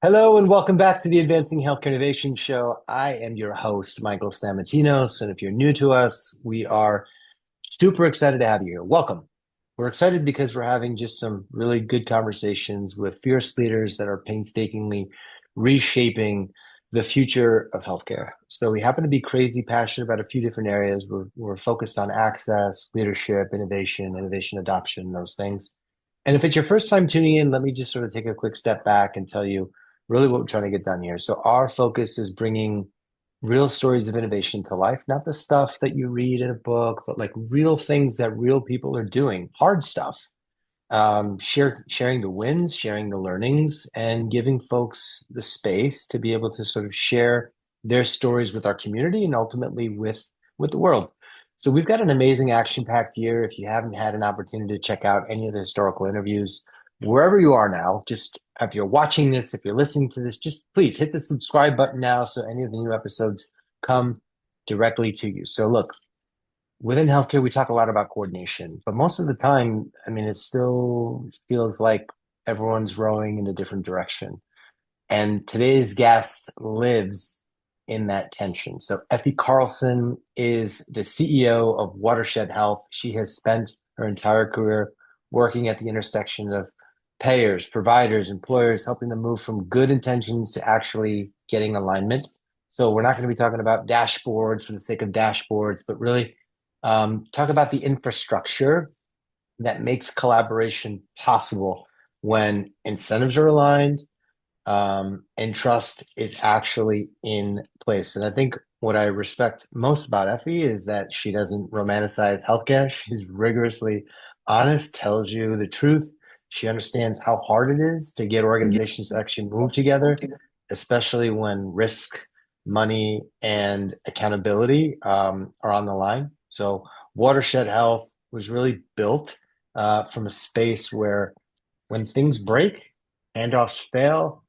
Hello and welcome back to the Advancing Healthcare Innovation Show. I am your host, Michael Stamatinos. And if you're new to us, we are super excited to have you here. Welcome. We're excited because we're having just some really good conversations with fierce leaders that are painstakingly reshaping the future of healthcare. So we happen to be crazy passionate about a few different areas. We're focused on access, leadership, innovation adoption, those things. And if it's your first time tuning in, let me just sort of take a quick step back and tell you really what we're trying to get done here. So our focus is bringing real stories of innovation to life, not the stuff that you read in a book, but like real things that real people are doing, hard stuff. Sharing the wins, sharing the learnings, and giving folks the space to be able to sort of share their stories with our community and ultimately with the world. So we've got an amazing action-packed year. If you haven't had an opportunity to check out any of the historical interviews, wherever you are now, just if you're watching this, if you're listening to this, just please hit the subscribe button now so any of the new episodes come directly to you. So look, within healthcare, we talk a lot about coordination, but most of the time, I mean, it still feels like everyone's rowing in a different direction. And today's guest lives in that tension. So Effie Carlson is the CEO of Watershed Health. She has spent her entire career working at the intersection of payers, providers, employers, helping them move from good intentions to actually getting alignment. So we're not going to be talking about dashboards for the sake of dashboards, but really talk about the infrastructure that makes collaboration possible when incentives are aligned, and trust is actually in place. And I think what I respect most about Effie is that she doesn't romanticize healthcare. She's rigorously honest, tells you the truth. She understands how hard it is to get organizations to actually move together, especially when risk, money, and accountability are on the line. So, Watershed Health was really built from a space where when things break, handoffs fail,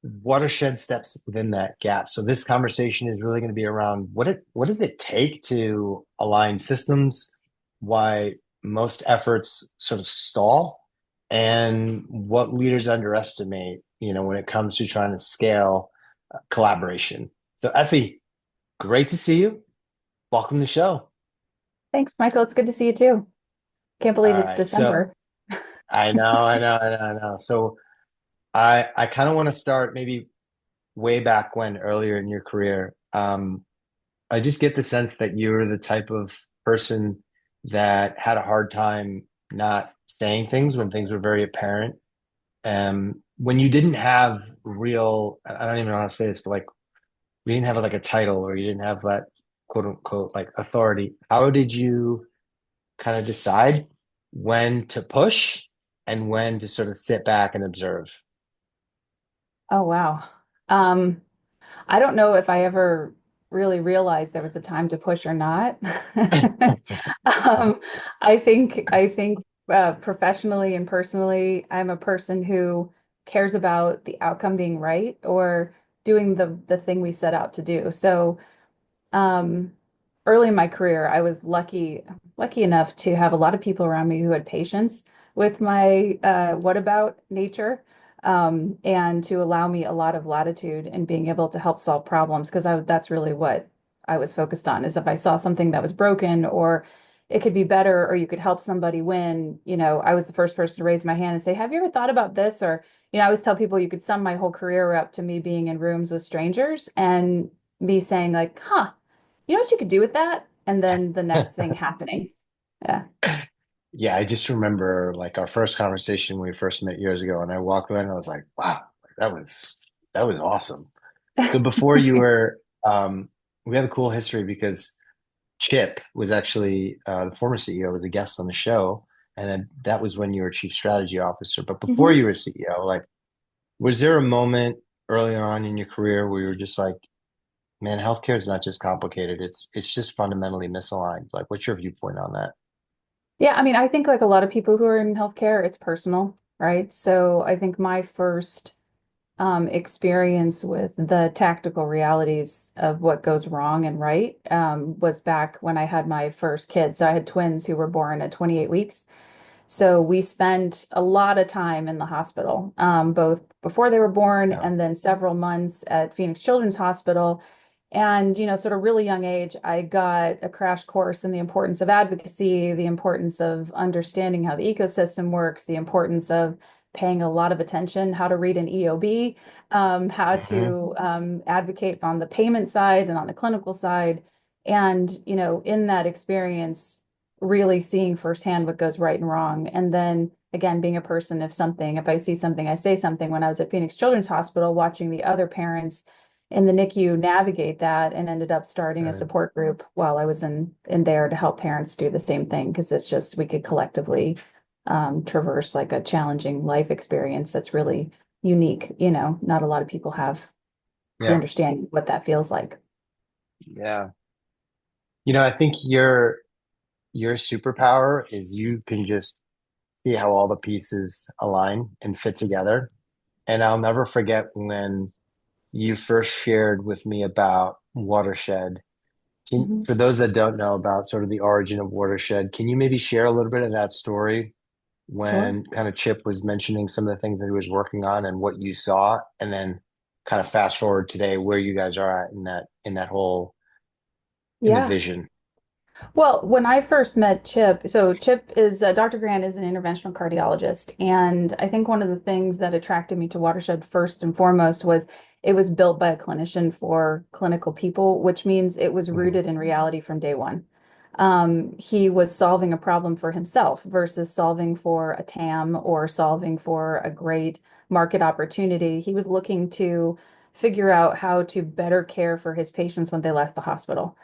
Watershed steps within that gap. So this conversation is really going to be around what does it take to align systems, why most efforts sort of stall, and what leaders underestimate, when it comes to trying to scale collaboration. So Effie, great to see you. Welcome to the show. Thanks, Michael. It's good to see you too. Can't believe All it's right. So December. I know. So I kind of want to start maybe way back when earlier in your career. I just get the sense that you're the type of person that had a hard time not saying things when things were very apparent. When you didn't have real, I don't even know how to say this, but like you didn't have like a title or you didn't have that quote unquote like authority. How did you kind of decide when to push and when to sort of sit back and observe? Oh, wow. Um, I don't know if I ever really realized there was a time to push or not. Um, I think professionally and personally, I'm a person who cares about the outcome being right or doing the thing we set out to do. So, um, early in my career, I was lucky enough to have a lot of people around me who had patience with my what about nature, and to allow me a lot of latitude in being able to help solve problems because I that's really what I was focused on is if I saw something that was broken or it could be better or you could help somebody win, I was the first person to raise my hand and say, "Have you ever thought about this?" Or, I always tell people you could sum my whole career up to me being in rooms with strangers and me saying like, "Huh, you know what you could do with that?" And then the next thing happening. Yeah. Yeah, I just remember like our first conversation when we first met years ago, and I walked away and I was like, "Wow, that was awesome." So before you were, we have a cool history because Chip was actually the former CEO was a guest on the show, and then that was when you were chief strategy officer. But before Mhm. you were CEO, like, was there a moment early on in your career where you were just like, "Man, healthcare is not just complicated; it's just fundamentally misaligned." Like, what's your viewpoint on that? Yeah, I mean, I think like a lot of people who are in healthcare, it's personal, right? So I think my first experience with the tactical realities of what goes wrong and right was back when I had my first kid. So I had twins who were born at 28 weeks. So we spent a lot of time in the hospital, both before they were born Yeah. and then several months at Phoenix Children's Hospital. And, sort of really young age, I got a crash course in the importance of advocacy, the importance of understanding how the ecosystem works, the importance of paying a lot of attention, how to read an EOB, how Hmm. to advocate on the payment side and on the clinical side. And, in that experience, really seeing firsthand what goes right and wrong. And then again, being a person, if I see something, I say something. When I was at Phoenix Children's Hospital, watching the other parents in the NICU navigate that and ended up starting a Right. support group while I was in there to help parents do the same thing because it's just we could collectively traverse like a challenging life experience that's really unique. Not a lot of people have the Yeah. understanding of what that feels like. Yeah. I think your superpower is you can just see how all the pieces align and fit together. And I'll never forget when you first shared with me about Watershed. Mhm. For those that don't know about sort of the origin of Watershed, can you maybe share a little bit of that story Sure. when kind of Chip was mentioning some of the things that he was working on and what you saw, and then kind of fast forward today where you guys are at in that whole in the Yeah. vision. Well, when I first met Chip, so Chip is Dr. Grant is an interventional cardiologist, and I think one of the things that attracted me to Watershed first and foremost was it was built by a clinician for clinical people, which means it was Mhm. rooted in reality from day one. He was solving a problem for himself versus solving for a TAM or solving for a great market opportunity. He was looking to figure out how to better care for his patients when they left the hospital.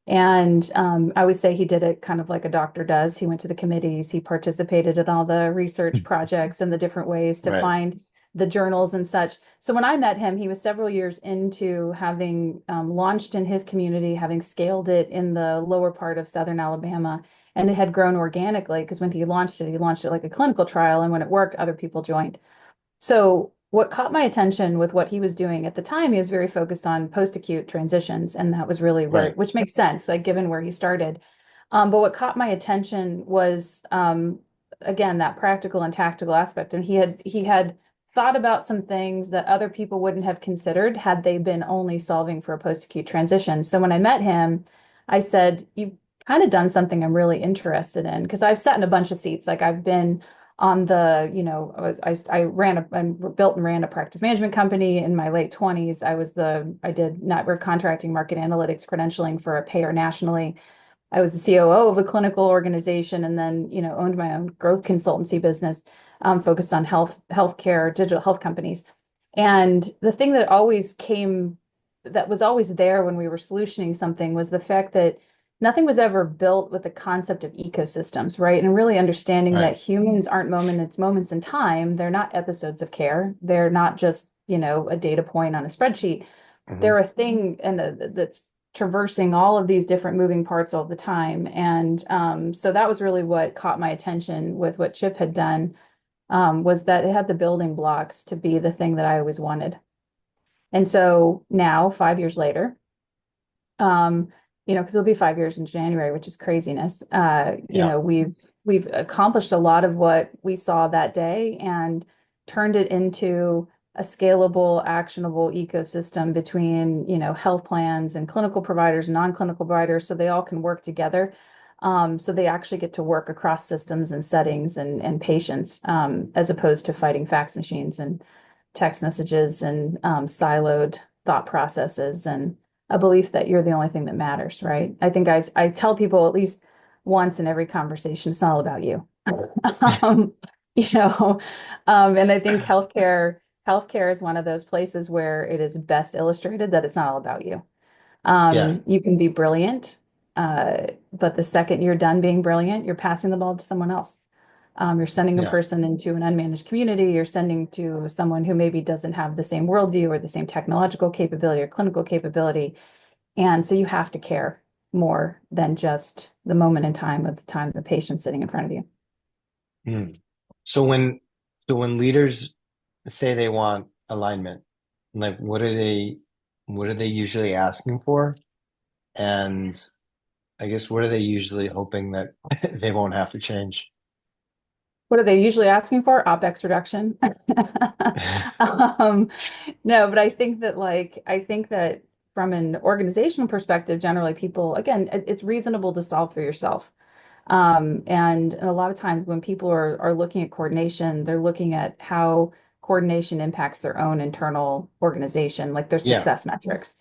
And I always say he did it kind of like a doctor does. He went to the committees, he participated in all the research projects and the different ways to Right. find the journals and such. So when I met him, he was several years into having launched in his community, having scaled it in the lower part of Southern Alabama, and it had grown organically because when he launched it like a clinical trial, and when it worked, other people joined. So what caught my attention with what he was doing at the time, he was very focused on post-acute transitions, and that was really where, Right. which makes sense, like given where he started. But what caught my attention was, again, that practical and tactical aspect. And he had thought about some things that other people wouldn't have considered had they been only solving for a post-acute transition. So when I met him, I said, "You've kind of done something I'm really interested in," because I've sat in a bunch of seats. Like I've been on the, I ran I built and ran a practice management company in my late 20s. I did network contracting, market analytics, credentialing for a payer nationally. I was the COO of a clinical organization and then, owned my own growth consultancy business, focused on healthcare, digital health companies. And the thing that was always there when we were solutioning something was the fact that nothing was ever built with the concept of ecosystems, right? And really understanding Right. that humans aren't moments in time. They're not episodes of care. They're not just, a data point on a spreadsheet. Hmm. They're a thing that's traversing all of these different moving parts all the time. And so that was really what caught my attention with what Chip had done, was that it had the building blocks to be the thing that I always wanted. And so now, 5 years later, um, because it'll be 5 years in January, which is craziness. Yeah. We've accomplished a lot of what we saw that day and turned it into a scalable, actionable ecosystem between, health plans and clinical providers, non-clinical providers, so they all can work together. So they actually get to work across systems and settings and patients, as opposed to fighting fax machines and text messages and siloed thought processes and a belief that you're the only thing that matters, right? I think I tell people at least once in every conversation, it's all about you. Um, you know, and I think healthcare is one of those places where it is best illustrated that it's not all about you. Yeah. You can be brilliant, but the second you're done being brilliant, you're passing the ball to someone else. You're sending a Yeah. person into an unmanaged community. You're sending to someone who maybe doesn't have the same worldview or the same technological capability or clinical capability. And so you have to care more than just the moment in time of the time the patient's sitting in front of you. Hmm. So when leaders say they want alignment, like what are they usually asking for? And I guess what are they usually hoping that they won't have to change? What are they usually asking for? OpEx reduction. Um, no, but I think that from an organizational perspective, generally people, again, it's reasonable to solve for yourself. And a lot of times when people are looking at coordination, they're looking at how coordination impacts their own internal organization, like their Yeah. success metrics.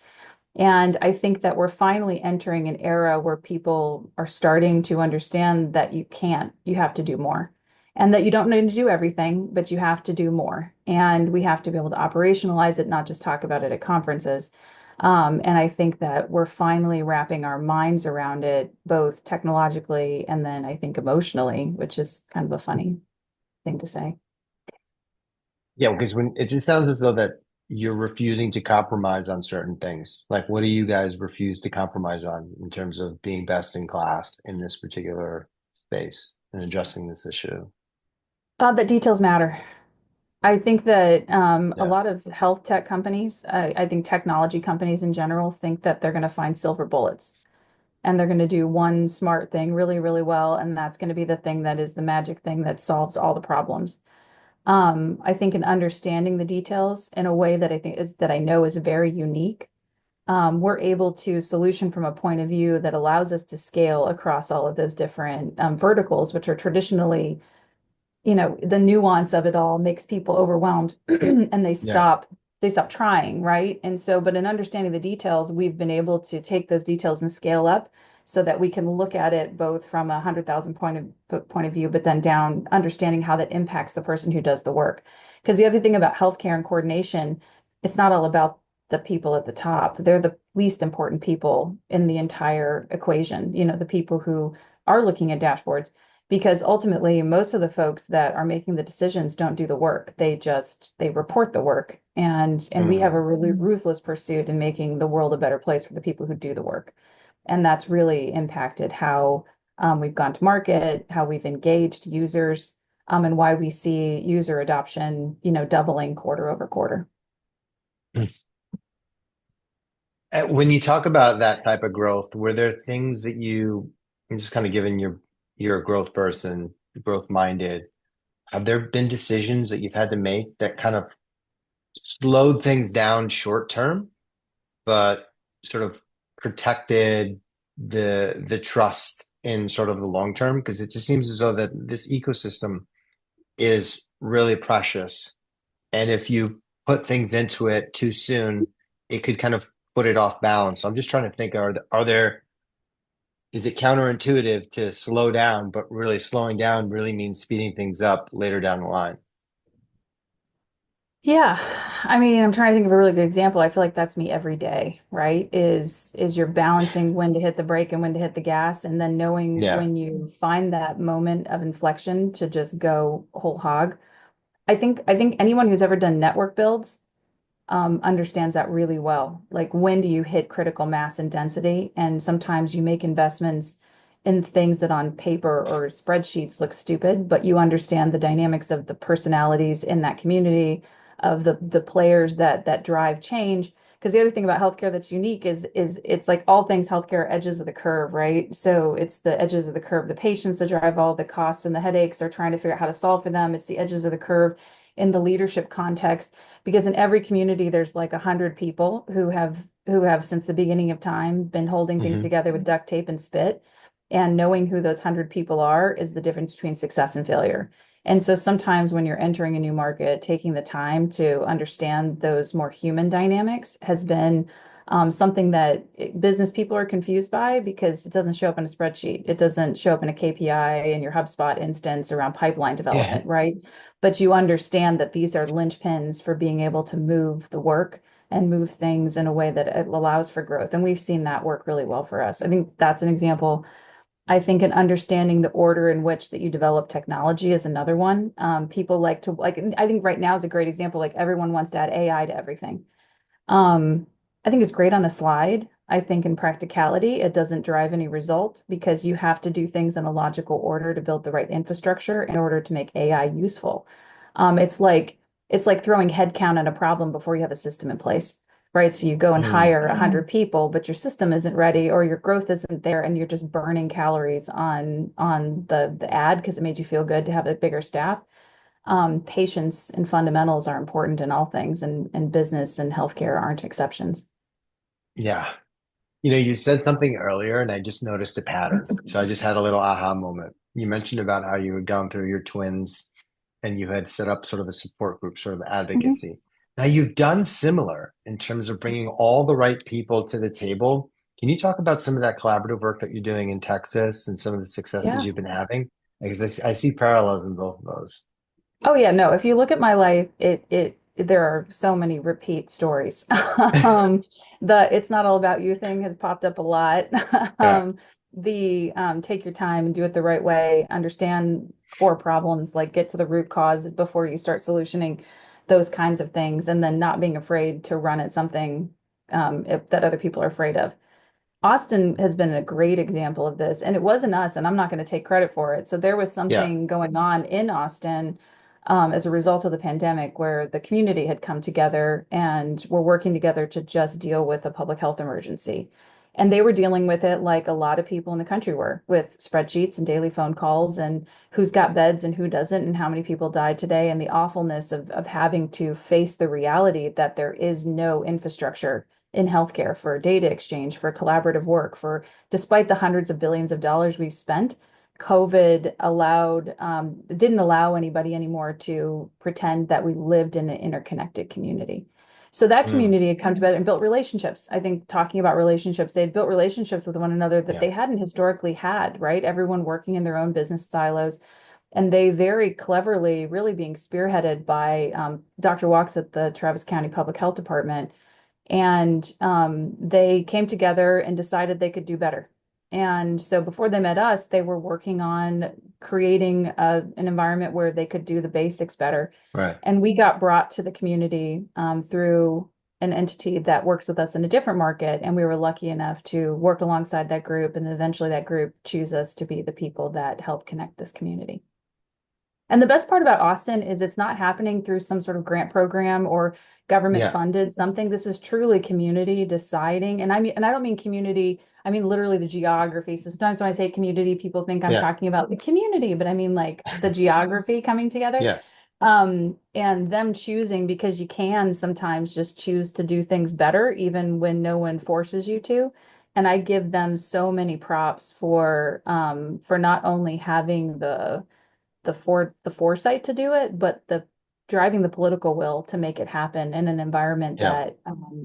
And I think that we're finally entering an era where people are starting to understand that you have to do more. And that you don't need to do everything, but you have to do more. And we have to be able to operationalize it, not just talk about it at conferences. And I think that we're finally wrapping our minds around it, both technologically and then I think emotionally, which is kind of a funny thing to say. Yeah, because when it just sounds as though that you're refusing to compromise on certain things. Like, what do you guys refuse to compromise on in terms of being best in class in this particular space and addressing this issue? That details matter. I think that a Yeah. lot of health tech companies, I think technology companies in general, think that they're going to find silver bullets and they're going to do one smart thing really, really well. And that's going to be the thing that is the magic thing that solves all the problems. I think in understanding the details in a way that I think is that I know is very unique, we're able to solution from a point of view that allows us to scale across all of those different verticals, which are traditionally the nuance of it all makes people overwhelmed and Yeah. they stop trying, right? And so, but in understanding the details, we've been able to take those details and scale up so that we can look at it both from 100,000 point of view, but then down understanding how that impacts the person who does the work. Because the other thing about healthcare and coordination, it's not all about the people at the top. They're the least important people in the entire equation, the people who are looking at dashboards because ultimately most of the folks that are making the decisions don't do the work. They report the work. And we have Hmm. a really ruthless pursuit in making the world a better place for the people who do the work. And that's really impacted how we've gone to market, how we've engaged users, and why we see user adoption, doubling quarter over quarter. When you talk about that type of growth, were there things that you, and just kind of given you're a growth person, growth minded, have there been decisions that you've had to make that kind of slowed things down short term, but sort of protected the trust in sort of the long term? Because it just seems as though that this ecosystem is really precious. And if you put things into it too soon, it could kind of put it off balance. So I'm just trying to think, are there, is it counterintuitive to slow down, but really slowing down really means speeding things up later down the line? Yeah. I mean, I'm trying to think of a really good example. I feel like that's me every day, right? Is you're balancing when to hit the brake and when to hit the gas, and then knowing Yeah. when you find that moment of inflection to just go whole hog. I think anyone who's ever done network builds understands that really well. Like when do you hit critical mass and density? And sometimes you make investments in things that on paper or spreadsheets look stupid, but you understand the dynamics of the personalities in that community, of the players that drive change. Because the other thing about healthcare that's unique is it's like all things healthcare edges of the curve, right? So it's the edges of the curve, the patients that drive all the costs and the headaches are trying to figure out how to solve for them. It's the edges of the curve in the leadership context because in every community there's like 100 people who have since the beginning of time been holding things Hmm. together with duct tape and spit and knowing who those 100 people are is the difference between success and failure. And so sometimes when you're entering a new market, taking the time to understand those more human dynamics has been something that business people are confused by because it doesn't show up in a spreadsheet. It doesn't show up in a KPI in your HubSpot instance around pipeline Yeah. development, right? But you understand that these are linchpins for being able to move the work and move things in a way that it allows for growth. And we've seen that work really well for us. I think that's an example. I think in understanding the order in which that you develop technology is another one. People like to like, I think right now is a great example. Like everyone wants to add AI to everything. Um, I think it's great on a slide. I think in practicality, it doesn't drive any result because you have to do things in a logical order to build the right infrastructure in order to make AI useful. It's like throwing headcount at a problem before you have a system in place. right? So you go and Mm, hire 100 people, but your system isn't ready or your growth isn't there, and you're just burning calories on the ad because it made you feel good to have a bigger staff. Patience and fundamentals are important in all things, and business and healthcare aren't exceptions. yeah. You said something earlier and I just noticed a pattern. So I just had a little aha moment. You mentioned about how you had gone through your twins and you had set up sort of a support group, sort of Mhm. advocacy. Now you've done similar in terms of bringing all the right people to the table. Can you talk about some of that collaborative work that you're doing in Texas and some of the successes Yeah. you've been having? Because I see parallels in both of those. Oh yeah, no, if you look at my life, it there are so many repeat stories. Um, the "it's not all about you" thing has popped up a lot. Yeah, The take your time and do it the right way, understand core problems, like get to the root cause before you start solutioning those kinds of things, and then not being afraid to run at something that other people are afraid of. Austin has been a great example of this, and it wasn't us, and I'm not going to take credit for it. So there was yeah, something going on in Austin as a result of the pandemic where the community had come together and were working together to just deal with a public health emergency. And they were dealing with it like a lot of people in the country were, with spreadsheets and daily phone calls and who's got beds and who doesn't, and how many people died today, and the awfulness of having to face the reality that there is no infrastructure in healthcare for data exchange, for collaborative work, for despite the hundreds of billions of dollars we've spent, COVID didn't allow anybody anymore to pretend that we lived in an interconnected community. So that mm, community had come together and built relationships. I think talking about relationships, they had built relationships with one another that yeah, they hadn't historically had, right? Everyone working in their own business silos. And they very cleverly, really being spearheaded by Dr. Walks at the Travis County Public Health Department, and they came together and decided they could do better. And so before they met us, they were working on creating an environment where they could do the basics better. right. And we got brought to the community through an entity that works with us in a different market. And we were lucky enough to work alongside that group. And then eventually that group choose us to be the people that help connect this community. And the best part about Austin is it's not happening through some sort of grant program or government Yeah, funded something. This is truly community deciding. And I don't mean community, I mean literally the geography. So sometimes when I say community, people think I'm yeah, talking about the community, but I mean like the geography coming together. yeah. And them choosing, because you can sometimes just choose to do things better, even when no one forces you to. And I give them so many props for not only having the foresight to do it, but the driving the political will to make it happen in an environment Yeah. that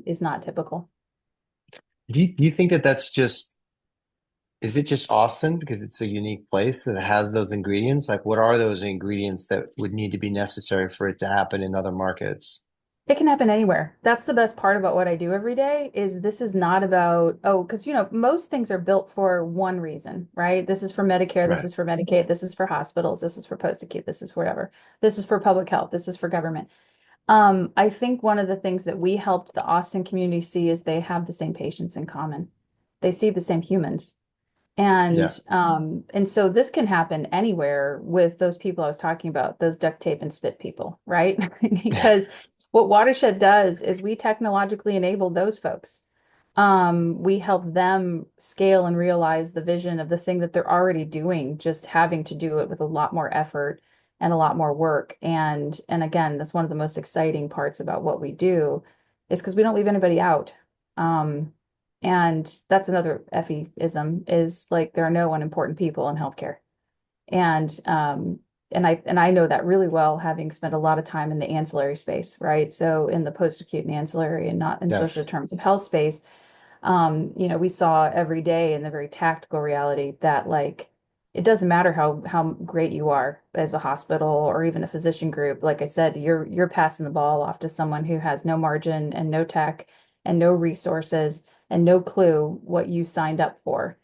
is not typical. Do you think that that's just, is it just Austin because it's a unique place that has those ingredients? Like, what are those ingredients that would need to be necessary for it to happen in other markets? It can happen anywhere. That's the best part about what I do every day is this is not about, oh, because most things are built for one reason, right? This is for Medicare, this Right. is for Medicaid, this is for hospitals, this is for post-acute, this is whatever. This is for public health, this is for government. I think one of the things that we helped the Austin community see is they have the same patients in common. They see the same humans. Yeah. And so this can happen anywhere with those people I was talking about, those duct tape and spit people, right? Because what Watershed does is we technologically enable those folks. We help them scale and realize the vision of the thing that they're already doing, just having to do it with a lot more effort and a lot more work. And again, that's one of the most exciting parts about what we do is because we don't leave anybody out. Um, and that's another Effie-ism is like there are no unimportant people in healthcare. And and I know that really well, having spent a lot of time in the ancillary space, right? So in the post-acute and ancillary and not in social Yes. determinants of health space, we saw every day in the very tactical reality that like it doesn't matter how great you are as a hospital or even a physician group. Like I said, you're passing the ball off to someone who has no margin and no tech and no resources and no clue what you signed up for.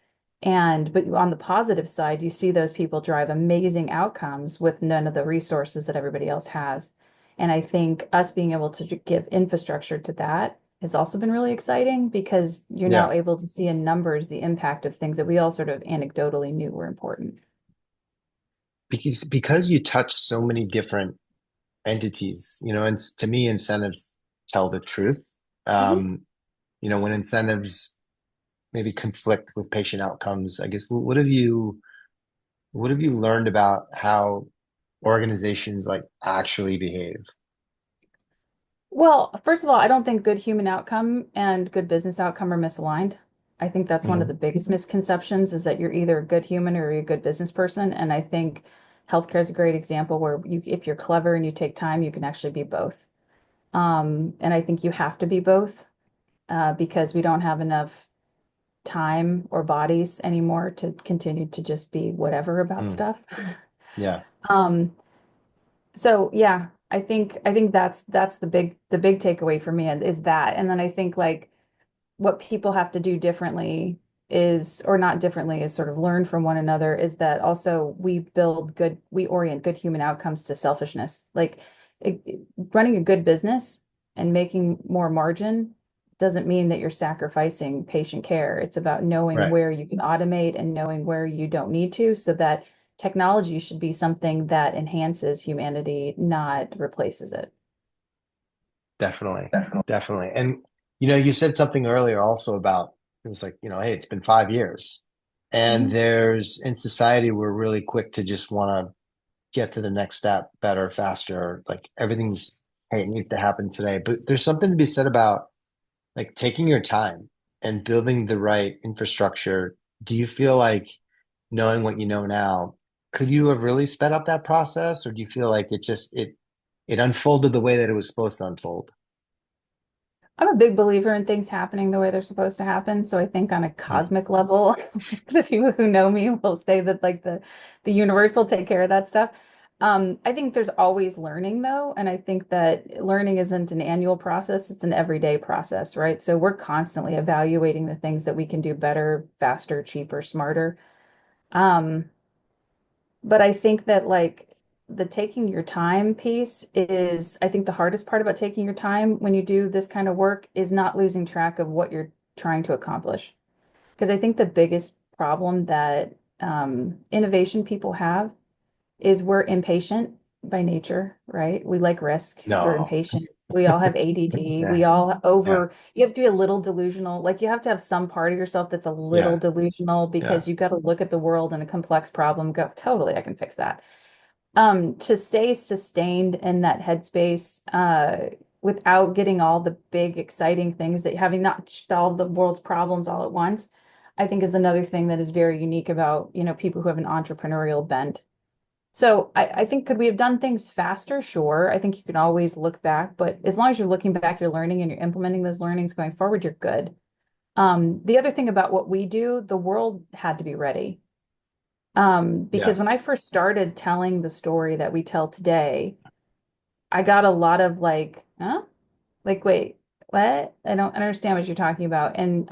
But on the positive side, you see those people drive amazing outcomes with none of the resources that everybody else has. And I think us being able to give infrastructure to that has also been really exciting because you're now Yeah. able to see in numbers the impact of things that we all sort of anecdotally knew were important. Because you touch so many different entities, and to me, incentives tell the truth. Mhm. When incentives maybe conflict with patient outcomes, I guess what have you learned about how organizations like actually behave? Well, first of all, I don't think good human outcome and good business outcome are misaligned. I think that's one of Hmm. the biggest misconceptions is that you're either a good human or you're a good business person. And I think healthcare is a great example where if you're clever and you take time, you can actually be both. And I think you have to be both because we don't have enough time or bodies anymore to continue to just be whatever about Mm, stuff. yeah, Um, So yeah, I think that's the big takeaway for me is that. And then I think like what people have to do differently is, or not differently, is sort of learn from one another, is that also we orient good human outcomes to selfishness. Like running a good business and making more margin doesn't mean that you're sacrificing patient care. It's about knowing right. where you can automate and knowing where you don't need to, so that technology should be something that enhances humanity, not replaces it. Definitely. Definitely. And you said something earlier also about it was like, hey, it's been 5 years. And Mhm. there's in society, we're really quick to just want to get to the next step better, faster. Like everything's, hey, it needs to happen today. But there's something to be said about like taking your time and building the right infrastructure. Do you feel like knowing what you know now, could you have really sped up that process, or do you feel like it unfolded the way that it was supposed to unfold? I'm a big believer in things happening the way they're supposed to happen. So I think on a Mm. cosmic level, the people who know me will say that like the universe will take care of that stuff. I think there's always learning though, and I think that learning isn't an annual process, it's an everyday process, right? So we're constantly evaluating the things that we can do better, faster, cheaper, smarter. Um, but I think that like the taking your time piece is, I think the hardest part about taking your time when you do this kind of work is not losing track of what you're trying to accomplish. Because I think the biggest problem that innovation people have is we're impatient by nature, right? We like risk. We're No. impatient. We all have ADD. Yeah. Yeah. You have to be a little delusional. Like you have to have some part of yourself that's a little Yeah. delusional Yeah. because you got to look at the world and a complex problem, go, totally, I can fix that. To stay sustained in that headspace, without getting all the big, exciting things that having not solved the world's problems all at once, I think is another thing that is very unique about, people who have an entrepreneurial bent. So I think could we have done things faster? Sure. I think you can always look back, but as long as you're looking back, you're learning and you're implementing those learnings going forward, you're good. The other thing about what we do, the world had to be ready. Because Yeah. when I first started telling the story that we tell today, I got a lot of like, huh? Like, wait, what? I don't understand what you're talking about. And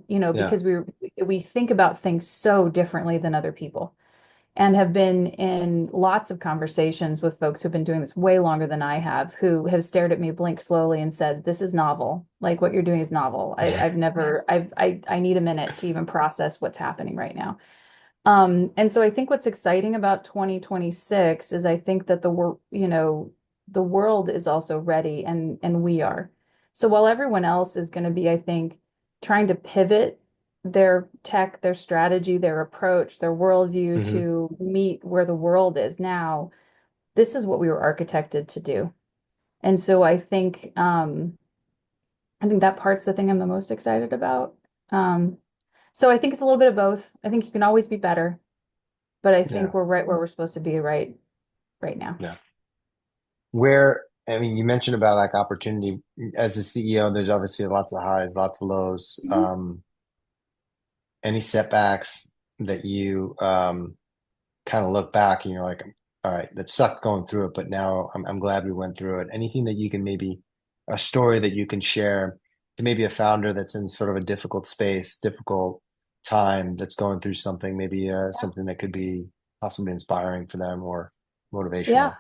Yeah. because we think about things so differently than other people and have been in lots of conversations with folks who've been doing this way longer than I have, who have stared at me, blink slowly, and said, "This is novel. Like what you're doing is novel. I've never, I need a minute to even process what's happening right now." And so I think what's exciting about 2026 is I think that the world is also ready and we are. So while everyone else is going to be, I think, trying to pivot their tech, their strategy, their approach, their worldview Hmm. to meet where the world is now, this is what we were architected to do. And so I think that part's the thing I'm the most excited about. Um, so I think it's a little bit of both. I think you can always be better, but I think Yeah. we're right where we're supposed to be right now. Yeah. I mean, you mentioned about like opportunity as a CEO, there's obviously lots of highs, lots of lows. Mhm. Any setbacks that you kind of look back and you're like, all right, that sucked going through it, but now I'm glad we went through it. Anything that you can maybe, a story that you can share to maybe a founder that's in sort of a difficult space, difficult time that's going through something, maybe something that could be possibly inspiring for them or Yeah. motivational.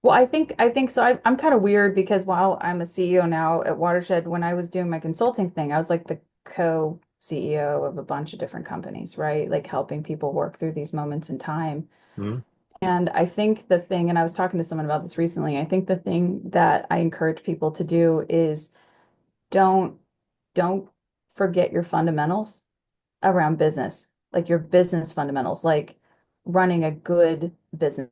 Well, I think so. I'm kind of weird because while I'm a CEO now at Watershed, when I was doing my consulting thing, I was like the co-CEO of a bunch of different companies, right? Like helping people work through these moments in time. Hmm. And I think the thing, and I was talking to someone about this recently, I think the thing that I encourage people to do is don't don't forget your fundamentals around business, like your business fundamentals, like running a good business,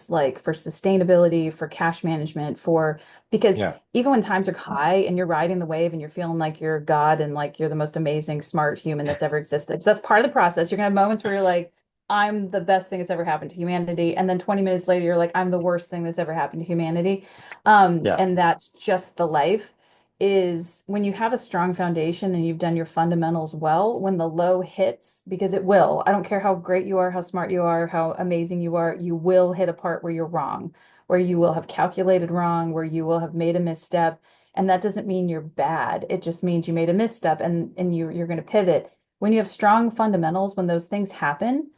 like for sustainability, for cash management, for because Yeah. even when times are high and you're riding the wave and you're feeling like you're God and like you're the most amazing, smart human that's ever existed. So that's part of the process. You're gonna have moments where you're like, I'm the best thing that's ever happened to humanity. And then 20 minutes later, you're like, I'm the worst thing that's ever happened to humanity. Yeah. And that's just the life is when you have a strong foundation and you've done your fundamentals well, when the low hits, because it will, I don't care how great you are, how smart you are, how amazing you are, you will hit a part where you're wrong, where you will have calculated wrong, where you will have made a misstep. And that doesn't mean you're bad. It just means you made a misstep and you're going to pivot. When you have strong fundamentals, when those things happen,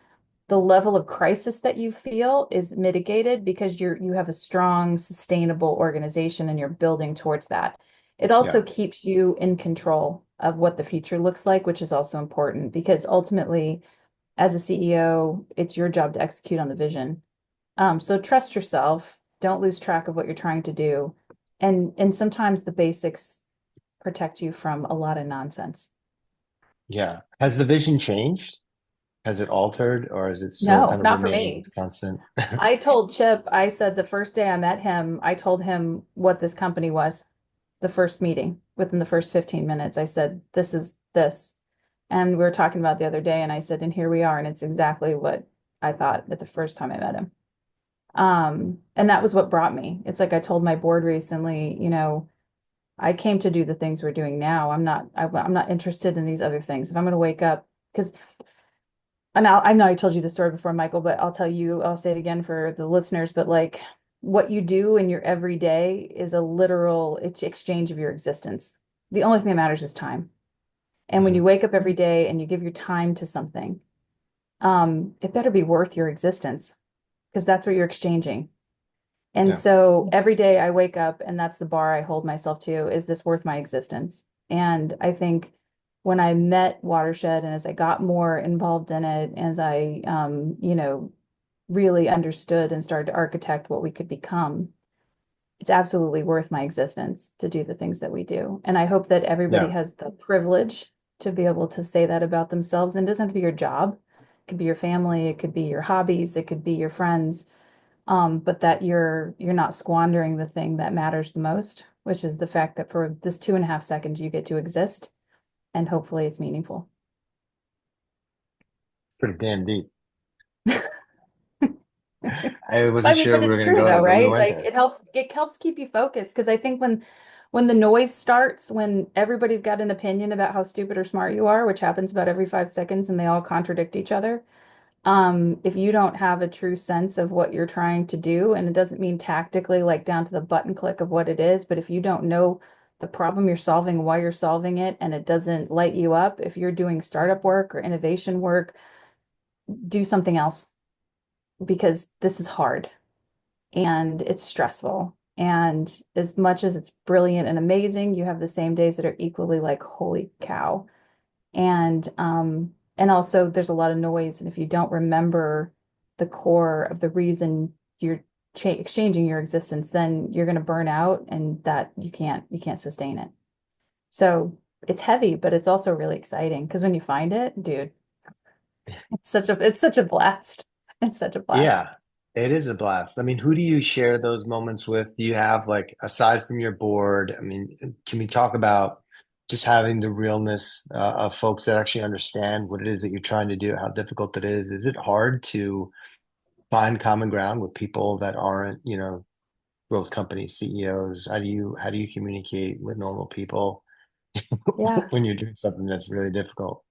the level of crisis that you feel is mitigated because you have a strong, sustainable organization and you're building towards that. It also Yeah. keeps you in control of what the future looks like, which is also important because ultimately, as a CEO, it's your job to execute on the vision. So trust yourself. Don't lose track of what you're trying to do. And sometimes the basics protect you from a lot of nonsense. Yeah. Has the vision changed? Has it altered, or is it still No, kind of not for remaining me. its constant? I told Chip, I said the first day I met him, I told him what this company was, the first meeting, within the first 15 minutes. I said, this is this. And we were talking about the other day, and I said, and here we are. And it's exactly what I thought at the first time I met him. And that was what brought me. It's like I told my board recently, I came to do the things we're doing now. I'm not interested in these other things. If I'm going to wake up, because and I know I told you the story before, Michael, but I'll say it again for the listeners, but like what you do in your everyday is a literal exchange of your existence. The only thing that matters is time. And when you Mhm. wake up every day and you give your time to something, it better be worth your existence because that's what you're exchanging. And Yeah. so every day I wake up and that's the bar I hold myself to, is this worth my existence? And I think when I met Watershed and as I got more involved in it, as I really understood and started to architect what we could become, it's absolutely worth my existence to do the things that we do. And I hope that everybody Yeah. has the privilege to be able to say that about themselves. And it doesn't have to be your job. It could be your family, it could be your hobbies, it could be your friends, but that you're not squandering the thing that matters the most, which is the fact that for this 2.5 seconds you get to exist, and hopefully it's meaningful. Pretty damn deep. I wasn't I mean, sure but we were it's going to true go though, there, but we right? went Like there. it helps keep you focused because I think when the noise starts, when everybody's got an opinion about how stupid or smart you are, which happens about every 5 seconds and they all contradict each other, if you don't have a true sense of what you're trying to do, and it doesn't mean tactically like down to the button click of what it is, but if you don't know the problem you're solving, why you're solving it, and it doesn't light you up, if you're doing startup work or innovation work, do something else because this is hard and it's stressful. And as much as it's brilliant and amazing, you have the same days that are equally like, holy cow. And also there's a lot of noise. And if you don't remember the core of the reason you're exchanging your existence, then you're going to burn out and that you can't sustain it. So it's heavy, but it's also really exciting because when you find it, dude, it's such a blast. It's such a blast. Yeah, it is a blast. I mean, who do you share those moments with? Do you have like, aside from your board, I mean, can we talk about just having the realness of folks that actually understand what it is that you're trying to do, how difficult it is? Is it hard to find common ground with people that aren't, growth company CEOs? How do you communicate with normal people Yeah. when you're doing something that's really difficult?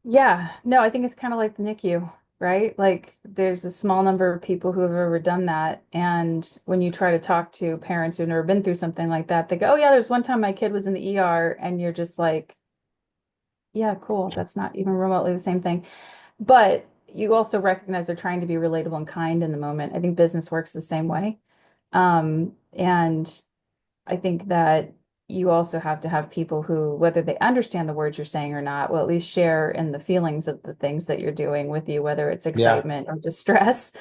Yeah, no, I think it's kind of like the NICU, right? Like there's a small number of people who have ever done that. And when you try to talk to parents who've never been through something like that, they go, oh yeah, there's one time my kid was in the ER and you're just like, yeah, cool. That's not even remotely the same thing. But you also recognize they're trying to be relatable and kind in the moment. I think business works the same way. And I think that you also have to have people who, whether they understand the words you're saying or not, will at least share in the feelings of the things that you're doing with you, whether it's Yeah, excitement or distress.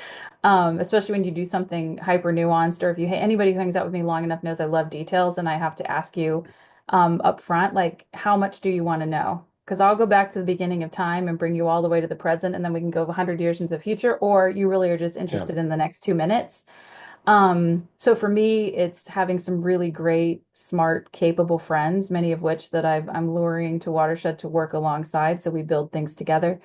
Especially when you do something hyper nuanced, or if you anybody who hangs out with me long enough knows I love details and I have to ask you, up front, like how much do you want to know? Because I'll go back to the beginning of time and bring you all the way to the present, and then we can go 100 years into the future, or you really are just Yeah. interested in the next 2 minutes. So for me, it's having some really great, smart, capable friends, many of which that I'm luring to Watershed to work alongside. So we build things together.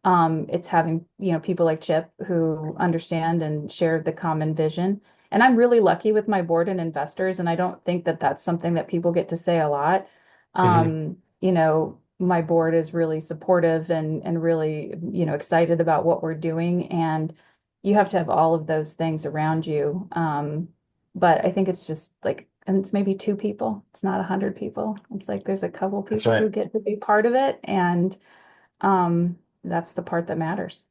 It's having, people like Chip who understand and share the common vision. And I'm really lucky with my board and investors, and I don't think that that's something that people get to say a lot. Hmm. My board is really supportive and really, excited about what we're doing. And you have to have all of those things around you. But I think it's just like, and it's maybe 2 people. It's not 100 people. It's like there's a couple That's people right. who get to be part of it, and that's the part that matters.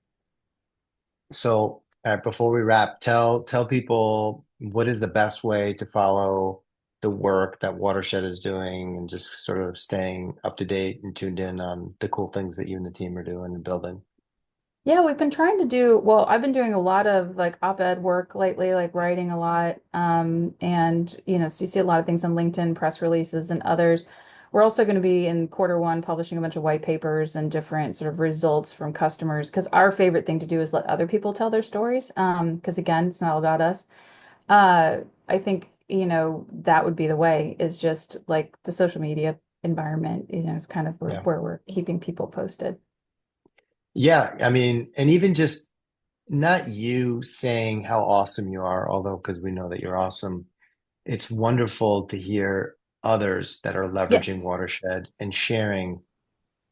So, before we wrap, tell people what is the best way to follow the work that Watershed is doing and just sort of staying up to date and tuned in on the cool things that you and the team are doing and building. Yeah, we've been trying to do, well, I've been doing a lot of like op-ed work lately, like writing a lot. And so you see a lot of things on LinkedIn, press releases and others. We're also going to be in quarter 1 publishing a bunch of white papers and different sort of results from customers because our favorite thing to do is let other people tell their stories. Because again, it's not all about us. I think, that would be the way is just like the social media environment, it's kind of Yeah. where we're keeping people posted. Yeah. I mean, and even just not you saying how awesome you are, although because we know that you're awesome, it's wonderful to hear others that are leveraging Yes. Watershed and sharing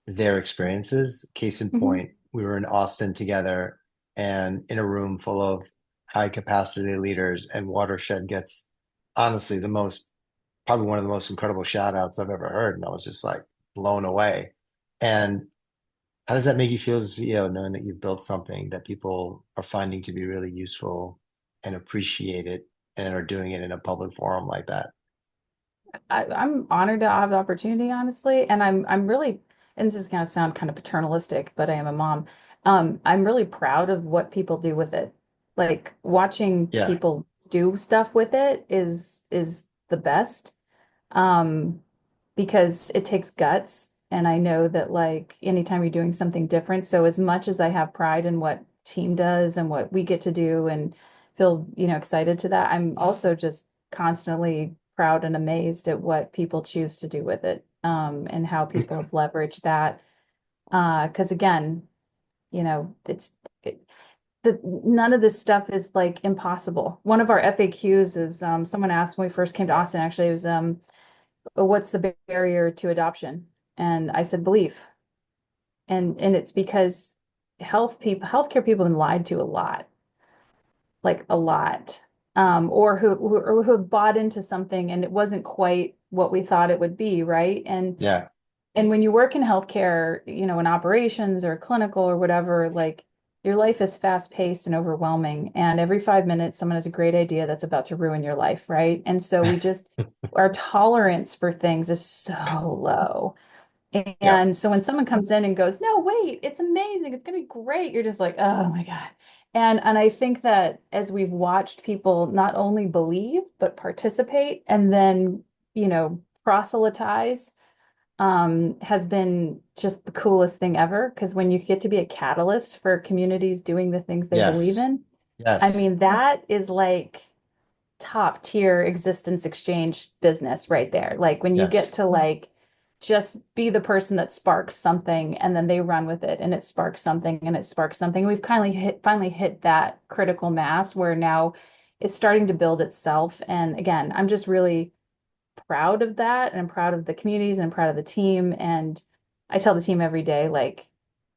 their experiences. Case in Mhm. point, we were in Austin together and in a room full of high capacity leaders, and Watershed gets honestly probably one of the most incredible shout outs I've ever heard. And I was just like blown away. And how does that make you feel as a CEO, knowing that you've built something that people are finding to be really useful and appreciate it and are doing it in a public forum like that? I'm honored to have the opportunity, honestly, and I'm really, and this is going to sound kind of paternalistic, but I am a mom. I'm really proud of what people do with it. Like watching Yeah. people do stuff with it is the best. Um, because it takes guts, and I know that like anytime you're doing something different, so as much as I have pride in what team does and what we get to do and feel, excited to that, I'm also just constantly proud and amazed at what people choose to do with it, and how people have leveraged that. Because again, it's it, none of this stuff is like impossible. One of our FAQs is someone asked when we first came to Austin, actually, it was what's the barrier to adoption? And I said belief. And it's because healthcare people have been lied to a lot, like a lot. Or who have bought into something and it wasn't quite what we thought it would be, right? Yeah. And when you work in healthcare, in operations or clinical or whatever, like your life is fast paced and overwhelming. And every 5 minutes, someone has a great idea that's about to ruin your life, right? And so our tolerance for things is so low. Yeah. And so when someone comes in and goes, "No, wait, it's amazing. It's going to be great." You're just like, "Oh my God." And I think that as we've watched people not only believe but participate and then, proselytize, has been just the coolest thing ever. Because when you get to be a catalyst for communities doing the things they believe Yes. in, I Yes. mean, that is like top tier existence exchange business right there. Like when you get Yes. to like just be the person that sparks something and then they run with it and it sparks something and it sparks something. We've finally hit that critical mass where now it's starting to build itself. And again, I'm just really proud of that, and I'm proud of the communities and I'm proud of the team. And I tell the team every day, like,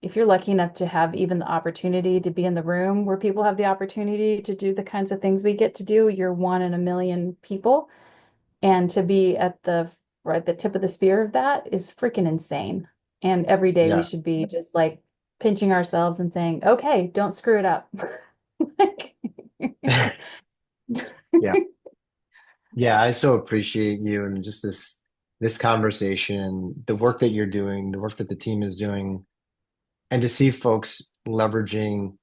if you're lucky enough to have even the opportunity to be in the room where people have the opportunity to do the kinds of things we get to do, you're one in a million people. And to be at the tip of the spear of that is freaking insane. And every day we Yeah. should be just like pinching ourselves and saying, okay, don't screw it up. Like, Yeah. Yeah, I so appreciate you and just this conversation, the work that you're doing, the work that the team is doing, and to see folks leveraging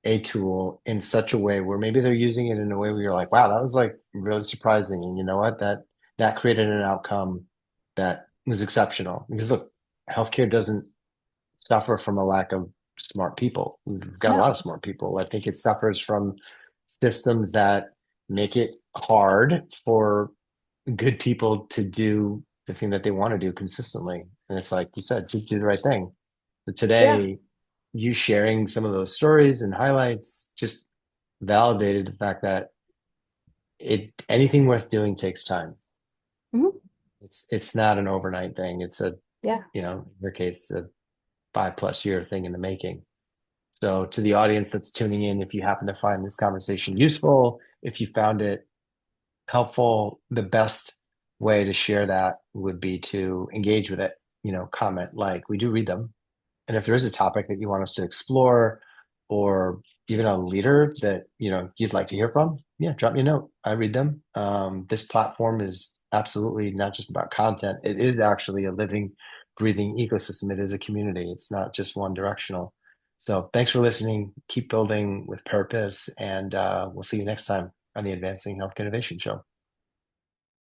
a tool in such a way where maybe they're using it in a way where you're like, wow, that was like really surprising. And you know what? That created an outcome that was exceptional. Because look, healthcare doesn't suffer from a lack of smart people. We've got a lot of No. smart people. I think it suffers from systems that make it hard for good people to do the thing that they want to do consistently. And it's like you said, just do the right thing. So Yeah. today, you sharing some of those stories and highlights just validated the fact that anything worth doing takes time. Mhm. It's not an overnight thing. It's a, Yeah. in your case, a 5+ year thing in the making. So to the audience that's tuning in, if you happen to find this conversation useful, if you found it helpful, the best way to share that would be to engage with it, comment, like we do read them. And if there is a topic that you want us to explore or even a leader that, you'd like to hear from, yeah, drop me a note. I read them. This platform is absolutely not just about content. It is actually a living, breathing ecosystem. It is a community. It's not just one directional. So thanks for listening. Keep building with purpose, and we'll see you next time on the Advancing Healthcare Innovation Show.